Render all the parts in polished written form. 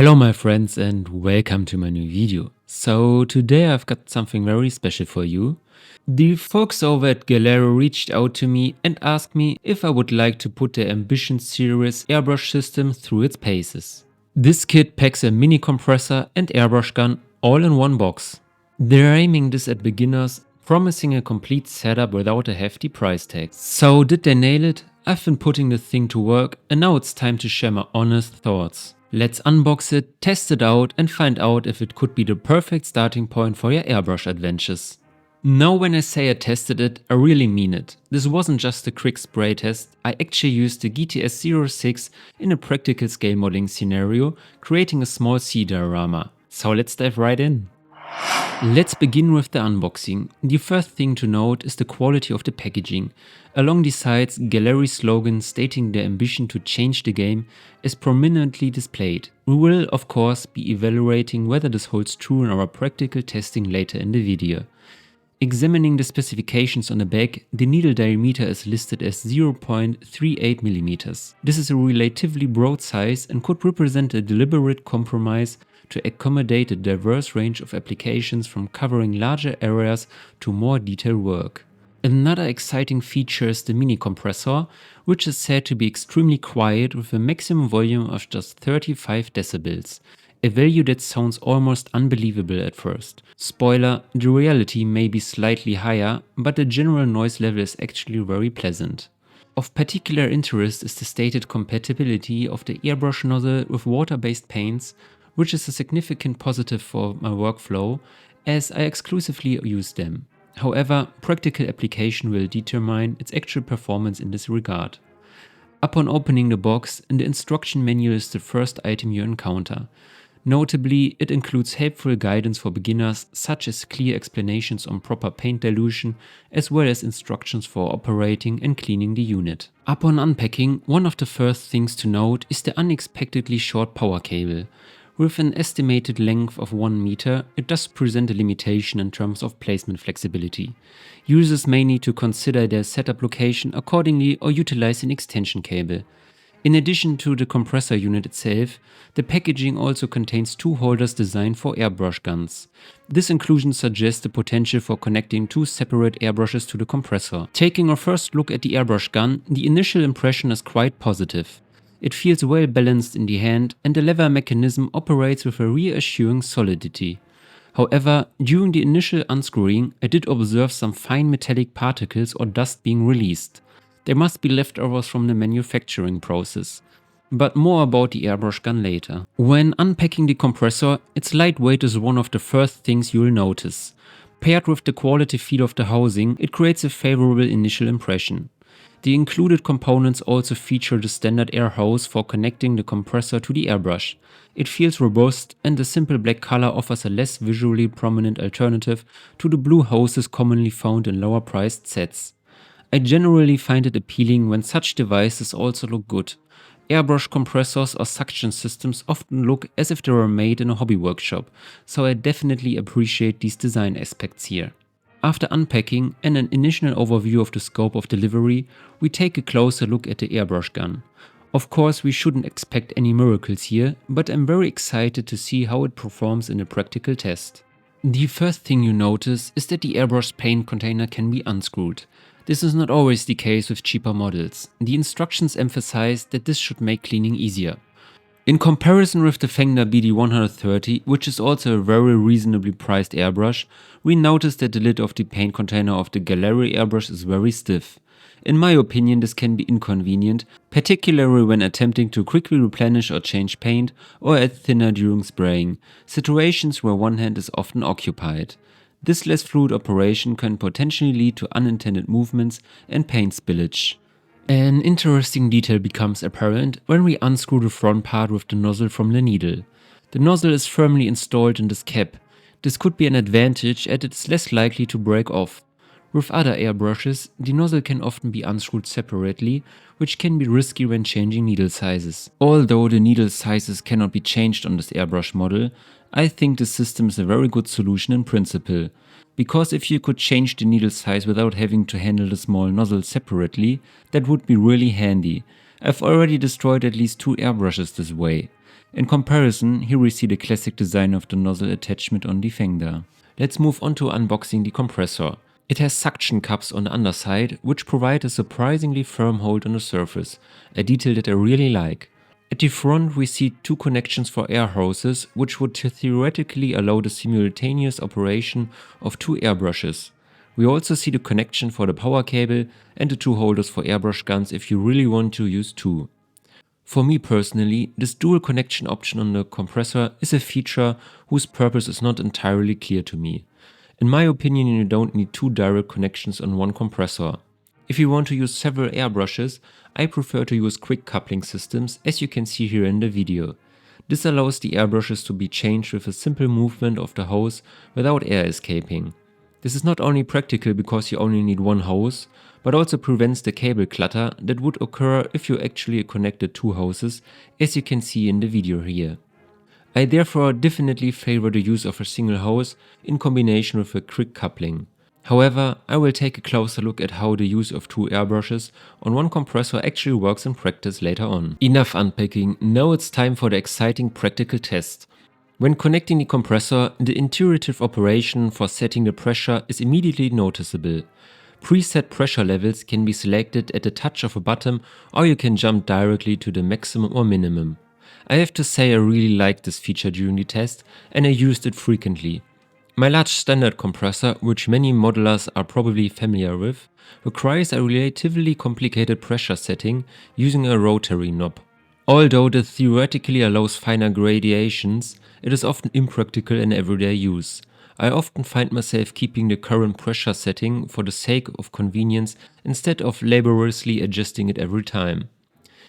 Hello my friends and welcome to my new video. So today I've got something very special for you. The folks over at Gaahleri reached out to me and asked me if I would like to put their Ambition series airbrush system through its paces. This kit packs a mini compressor and airbrush gun all in one box. They're aiming this at beginners, promising a complete setup without a hefty price tag. So did they nail it? I've been putting the thing to work and now it's time to share my honest thoughts. Let's unbox it, test it out and find out if it could be the perfect starting point for your airbrush adventures. Now when I say I tested it, I really mean it. This wasn't just a quick spray test, I actually used the GTS-06 in a practical scale modeling scenario, creating a small C diorama. So let's dive right in. Let's begin with the unboxing. The first thing to note is the quality of the packaging. Along the sides, Gaahleri slogan stating their ambition to change the game is prominently displayed. We will of course be evaluating whether this holds true in our practical testing later in the video. Examining the specifications on the back, the needle diameter is listed as 0.38 mm. This is a relatively broad size and could represent a deliberate compromise to accommodate a diverse range of applications from covering larger areas to more detailed work. Another exciting feature is the mini compressor, which is said to be extremely quiet with a maximum volume of just 35 decibels. A value that sounds almost unbelievable at first. Spoiler, the reality may be slightly higher, but the general noise level is actually very pleasant. Of particular interest is the stated compatibility of the airbrush nozzle with water-based paints, which is a significant positive for my workflow, as I exclusively use them. However, practical application will determine its actual performance in this regard. Upon opening the box, the instruction manual is the first item you encounter. Notably, it includes helpful guidance for beginners, such as clear explanations on proper paint dilution, as well as instructions for operating and cleaning the unit. Upon unpacking, one of the first things to note is the unexpectedly short power cable. With an estimated length of 1 meter, it does present a limitation in terms of placement flexibility. Users may need to consider their setup location accordingly or utilize an extension cable. In addition to the compressor unit itself, the packaging also contains two holders designed for airbrush guns. This inclusion suggests the potential for connecting two separate airbrushes to the compressor. Taking a first look at the airbrush gun, the initial impression is quite positive. It feels well balanced in the hand and the lever mechanism operates with a reassuring solidity. However, during the initial unscrewing, I did observe some fine metallic particles or dust being released. They must be leftovers from the manufacturing process. But more about the airbrush gun later. When unpacking the compressor, its lightweight is one of the first things you'll notice. Paired with the quality feel of the housing, it creates a favorable initial impression. The included components also feature the standard air hose for connecting the compressor to the airbrush. It feels robust and the simple black color offers a less visually prominent alternative to the blue hoses commonly found in lower priced sets. I generally find it appealing when such devices also look good. Airbrush compressors or suction systems often look as if they were made in a hobby workshop, so I definitely appreciate these design aspects here. After unpacking and an initial overview of the scope of delivery, we take a closer look at the airbrush gun. Of course, we shouldn't expect any miracles here, but I'm very excited to see how it performs in a practical test. The first thing you notice is that the airbrush paint container can be unscrewed. This is not always the case with cheaper models. The instructions emphasize that this should make cleaning easier. In comparison with the Fender BD130, which is also a very reasonably priced airbrush, we notice that the lid of the paint container of the Gaahleri airbrush is very stiff. In my opinion, this can be inconvenient, particularly when attempting to quickly replenish or change paint or add thinner during spraying, situations where one hand is often occupied. This less fluid operation can potentially lead to unintended movements and paint spillage. An interesting detail becomes apparent when we unscrew the front part with the nozzle from the needle. The nozzle is firmly installed in this cap. This could be an advantage as it is less likely to break off. With other airbrushes, the nozzle can often be unscrewed separately, which can be risky when changing needle sizes. Although the needle sizes cannot be changed on this airbrush model, I think the system is a very good solution in principle. Because if you could change the needle size without having to handle the small nozzle separately, that would be really handy. I've already destroyed at least 2 airbrushes this way. In comparison, here we see the classic design of the nozzle attachment on the fender. Let's move on to unboxing the compressor. It has suction cups on the underside, which provide a surprisingly firm hold on the surface, a detail that I really like. At the front we see two connections for air hoses, which would theoretically allow the simultaneous operation of two airbrushes. We also see the connection for the power cable and the two holders for airbrush guns if you really want to use two. For me personally, this dual connection option on the compressor is a feature whose purpose is not entirely clear to me. In my opinion, you don't need two direct connections on one compressor. If you want to use several airbrushes, I prefer to use quick coupling systems, as you can see here in the video. This allows the airbrushes to be changed with a simple movement of the hose without air escaping. This is not only practical because you only need one hose, but also prevents the cable clutter that would occur if you actually connected two hoses, as you can see in the video here. I therefore definitely favor the use of a single hose in combination with a quick coupling. However, I will take a closer look at how the use of two airbrushes on one compressor actually works in practice later on. Enough unpacking, now it's time for the exciting practical test. When connecting the compressor, the intuitive operation for setting the pressure is immediately noticeable. Preset pressure levels can be selected at the touch of a button, or you can jump directly to the maximum or minimum. I have to say I really liked this feature during the test and I used it frequently. My large standard compressor, which many modelers are probably familiar with, requires a relatively complicated pressure setting using a rotary knob. Although this theoretically allows finer gradations, it is often impractical in everyday use. I often find myself keeping the current pressure setting for the sake of convenience instead of laboriously adjusting it every time.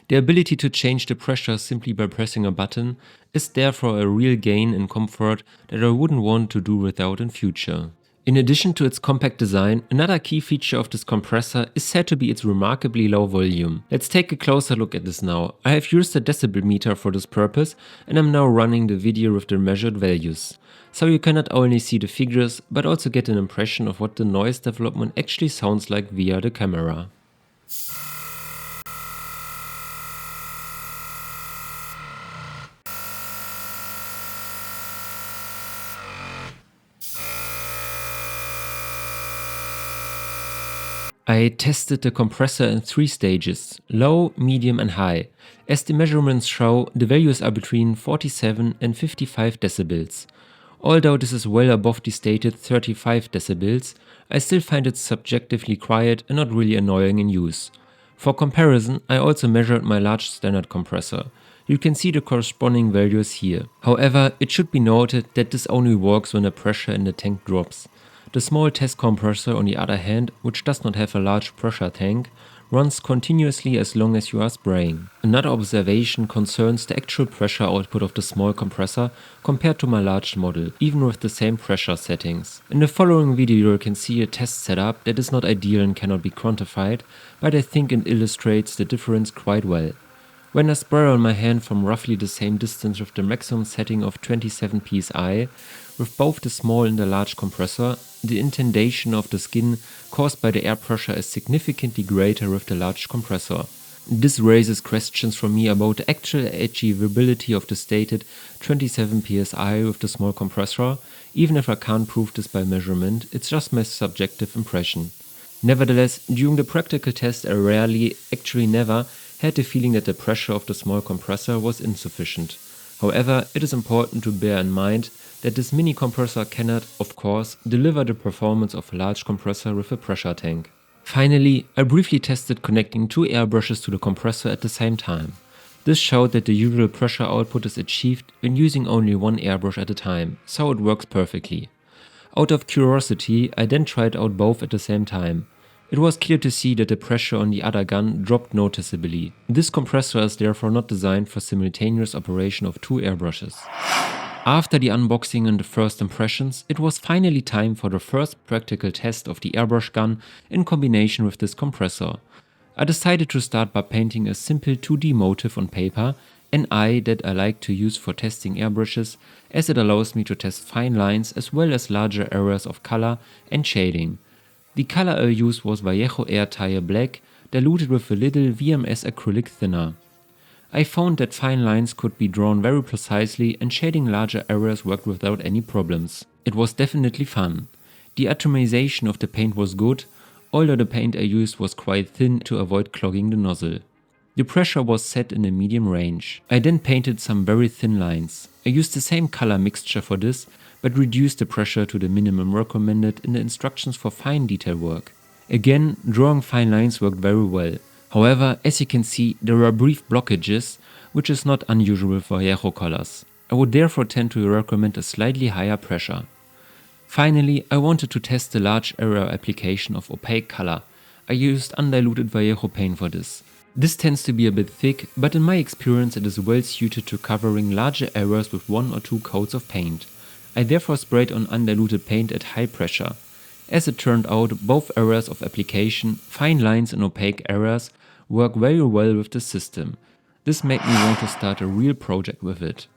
The ability to change the pressure simply by pressing a button is therefore a real gain in comfort that I wouldn't want to do without in future. In addition to its compact design, another key feature of this compressor is said to be its remarkably low volume. Let's take a closer look at this now. I have used a decibel meter for this purpose and I'm now running the video with the measured values. So you can not only see the figures but also get an impression of what the noise development actually sounds like via the camera. I tested the compressor in 3 stages, low, medium and high. As the measurements show, the values are between 47 and 55 decibels. Although this is well above the stated 35 decibels, I still find it subjectively quiet and not really annoying in use. For comparison, I also measured my large standard compressor. You can see the corresponding values here. However, it should be noted that this only works when the pressure in the tank drops. The small test compressor, on the other hand, which does not have a large pressure tank, runs continuously as long as you are spraying. Another observation concerns the actual pressure output of the small compressor compared to my large model, even with the same pressure settings. In the following video you can see a test setup that is not ideal and cannot be quantified, but I think it illustrates the difference quite well. When I spray on my hand from roughly the same distance with the maximum setting of 27 psi, with both the small and the large compressor, the indentation of the skin caused by the air pressure is significantly greater with the large compressor. This raises questions for me about the actual achievability of the stated 27 psi with the small compressor. Even if I can't prove this by measurement, it's just my subjective impression. Nevertheless, during the practical test I rarely, actually never, had the feeling that the pressure of the small compressor was insufficient. However, it is important to bear in mind that this mini compressor cannot, of course, deliver the performance of a large compressor with a pressure tank. Finally, I briefly tested connecting two airbrushes to the compressor at the same time. This showed that the usual pressure output is achieved when using only one airbrush at a time, so it works perfectly. Out of curiosity, I then tried out both at the same time. It was clear to see that the pressure on the other gun dropped noticeably. This compressor is therefore not designed for simultaneous operation of two airbrushes. After the unboxing and the first impressions, it was finally time for the first practical test of the airbrush gun in combination with this compressor. I decided to start by painting a simple 2D motif on paper, an eye that I like to use for testing airbrushes, as it allows me to test fine lines as well as larger areas of color and shading. The color I used was Vallejo Air Tire Black, diluted with a little VMS acrylic thinner. I found that fine lines could be drawn very precisely and shading larger areas worked without any problems. It was definitely fun. The atomization of the paint was good, although the paint I used was quite thin to avoid clogging the nozzle. The pressure was set in a medium range. I then painted some very thin lines. I used the same color mixture for this, but reduced the pressure to the minimum recommended in the instructions for fine detail work. Again, drawing fine lines worked very well. However, as you can see, there are brief blockages, which is not unusual for Vallejo colors. I would therefore tend to recommend a slightly higher pressure. Finally, I wanted to test the large area application of opaque color. I used undiluted Vallejo paint for this. This tends to be a bit thick, but in my experience it is well suited to covering larger areas with 1 or 2 coats of paint. I therefore sprayed on undiluted paint at high pressure. As it turned out, both areas of application, fine lines and opaque areas, work very well with the system. This made me want to start a real project with it.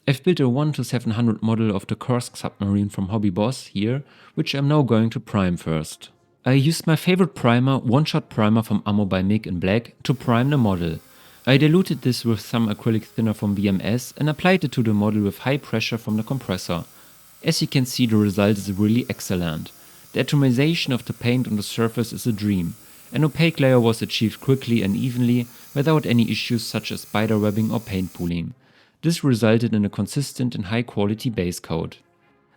I've built a 1:700 model of the Kursk submarine from Hobby Boss here, which I'm now going to prime first. I used my favorite primer, one-shot primer from Ammo by Mig in black, to prime the model. I diluted this with some acrylic thinner from VMS and applied it to the model with high pressure from the compressor. As you can see, the result is really excellent. The atomization of the paint on the surface is a dream. An opaque layer was achieved quickly and evenly, without any issues such as spider webbing or paint pooling. This resulted in a consistent and high quality base coat.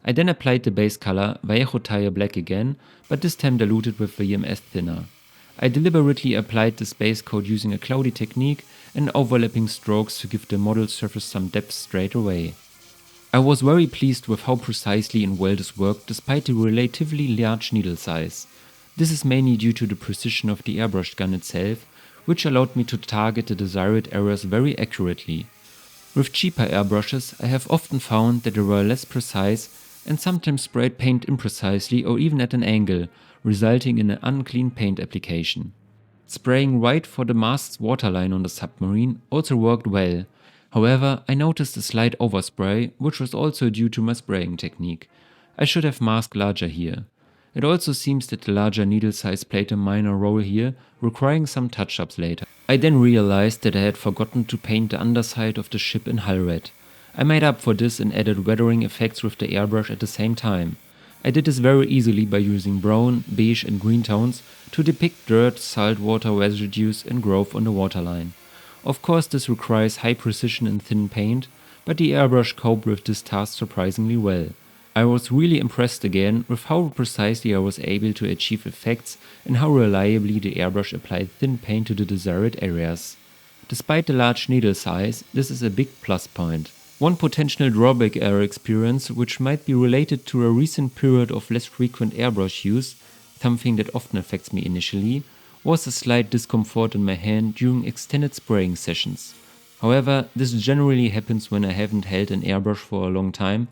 I then applied the base color, Vallejo Tire Black again, but this time diluted with VMS thinner. I deliberately applied this base coat using a cloudy technique and overlapping strokes to give the model surface some depth straight away. I was very pleased with how precisely and well this worked despite the relatively large needle size. This is mainly due to the precision of the airbrush gun itself, which allowed me to target the desired areas very accurately. With cheaper airbrushes, I have often found that they were less precise and sometimes sprayed paint imprecisely or even at an angle, resulting in an unclean paint application. Spraying right for the mast's waterline on the submarine also worked well. However, I noticed a slight overspray, which was also due to my spraying technique. I should have masked larger here. It also seems that the larger needle size played a minor role here, requiring some touch-ups later. I then realized that I had forgotten to paint the underside of the ship in hull red. I made up for this and added weathering effects with the airbrush at the same time. I did this very easily by using brown, beige and green tones to depict dirt, saltwater residues and growth on the waterline. Of course, this requires high precision and thin paint, but the airbrush coped with this task surprisingly well. I was really impressed again with how precisely I was able to achieve effects and how reliably the airbrush applied thin paint to the desired areas. Despite the large needle size, this is a big plus point. One potential drawback I experienced, which might be related to a recent period of less frequent airbrush use, something that often affects me initially, was a slight discomfort in my hand during extended spraying sessions. However, this generally happens when I haven't held an airbrush for a long time,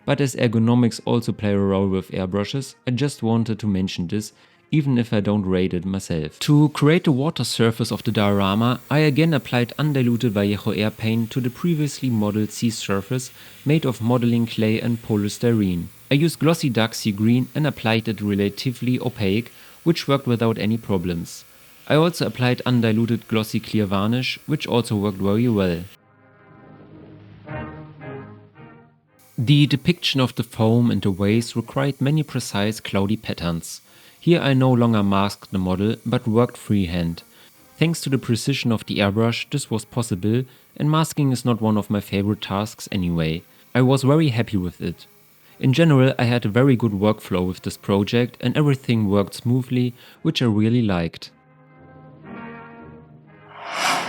but as ergonomics also play a role with airbrushes, I just wanted to mention this, even if I don't rate it myself. To create the water surface of the diorama, I again applied undiluted Vallejo air paint to the previously modeled sea surface made of modeling clay and polystyrene. I used glossy dark sea green and applied it relatively opaque, which worked without any problems. I also applied undiluted glossy clear varnish, which also worked very well. The depiction of the foam and the waves required many precise cloudy patterns. Here I no longer masked the model, but worked freehand. Thanks to the precision of the airbrush, this was possible, and masking is not one of my favorite tasks anyway. I was very happy with it. In general, I had a very good workflow with this project and everything worked smoothly, which I really liked.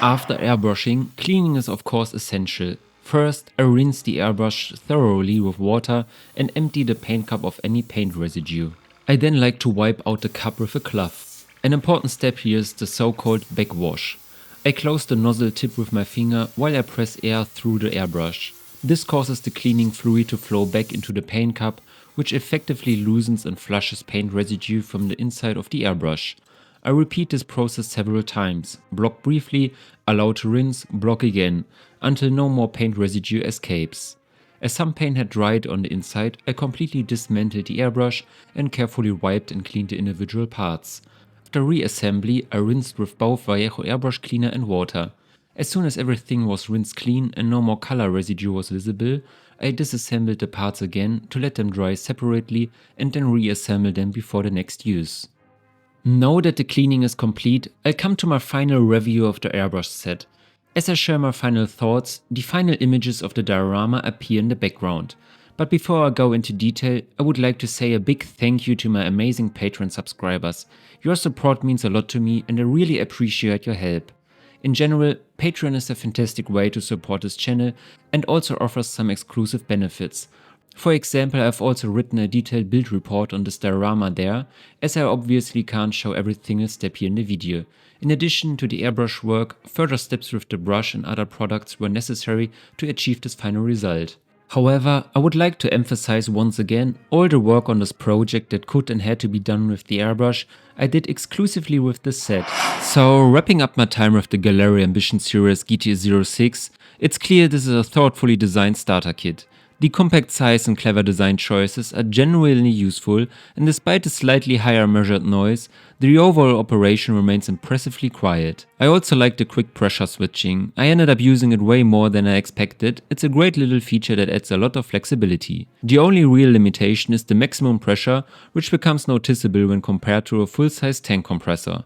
After airbrushing, cleaning is of course essential. First, I rinse the airbrush thoroughly with water and empty the paint cup of any paint residue. I then like to wipe out the cup with a cloth. An important step here is the so-called backwash. I close the nozzle tip with my finger while I press air through the airbrush. This causes the cleaning fluid to flow back into the paint cup, which effectively loosens and flushes paint residue from the inside of the airbrush. I repeat this process several times, block briefly, allow to rinse, block again, until no more paint residue escapes. As some paint had dried on the inside, I completely dismantled the airbrush and carefully wiped and cleaned the individual parts. After reassembly, I rinsed with both Vallejo airbrush cleaner and water. As soon as everything was rinsed clean and no more color residue was visible, I disassembled the parts again to let them dry separately and then reassemble them before the next use. Now that the cleaning is complete, I'll come to my final review of the airbrush set. As I share my final thoughts, the final images of the diorama appear in the background. But before I go into detail, I would like to say a big thank you to my amazing Patreon subscribers. Your support means a lot to me and I really appreciate your help. In general, Patreon is a fantastic way to support this channel and also offers some exclusive benefits. For example, I've also written a detailed build report on this diorama there, as I obviously can't show every single step here in the video. In addition to the airbrush work, further steps with the brush and other products were necessary to achieve this final result. However, I would like to emphasize once again, all the work on this project that could and had to be done with the airbrush, I did exclusively with this set. So wrapping up my time with the Gaahleri Ambition Series GTS-06, it's clear this is a thoughtfully designed starter kit. The compact size and clever design choices are genuinely useful, and despite the slightly higher measured noise, the overall operation remains impressively quiet. I also like the quick pressure switching. I ended up using it way more than I expected. It's a great little feature that adds a lot of flexibility. The only real limitation is the maximum pressure, which becomes noticeable when compared to a full-size tank compressor.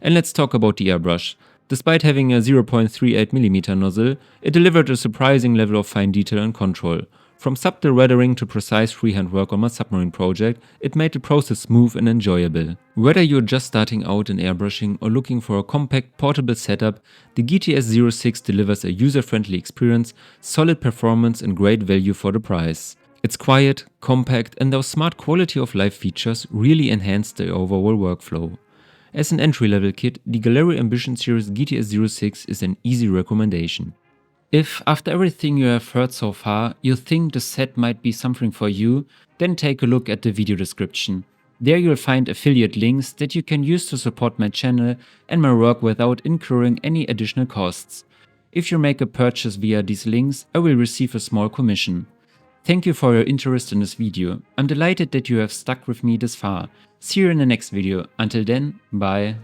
And let's talk about the airbrush. Despite having a 0.38mm nozzle, it delivered a surprising level of fine detail and control. From subtle weathering to precise freehand work on my submarine project, it made the process smooth and enjoyable. Whether you're just starting out in airbrushing or looking for a compact, portable setup, the GTS-06 delivers a user-friendly experience, solid performance and great value for the price. It's quiet, compact, and those smart quality of life features really enhance the overall workflow. As an entry-level kit, the Gaahleri Ambition Series GTS-06 is an easy recommendation. If, after everything you have heard so far, you think the set might be something for you, then take a look at the video description. There you'll find affiliate links that you can use to support my channel and my work without incurring any additional costs. If you make a purchase via these links, I will receive a small commission. Thank you for your interest in this video. I'm delighted that you have stuck with me this far. See you in the next video. Until then, bye.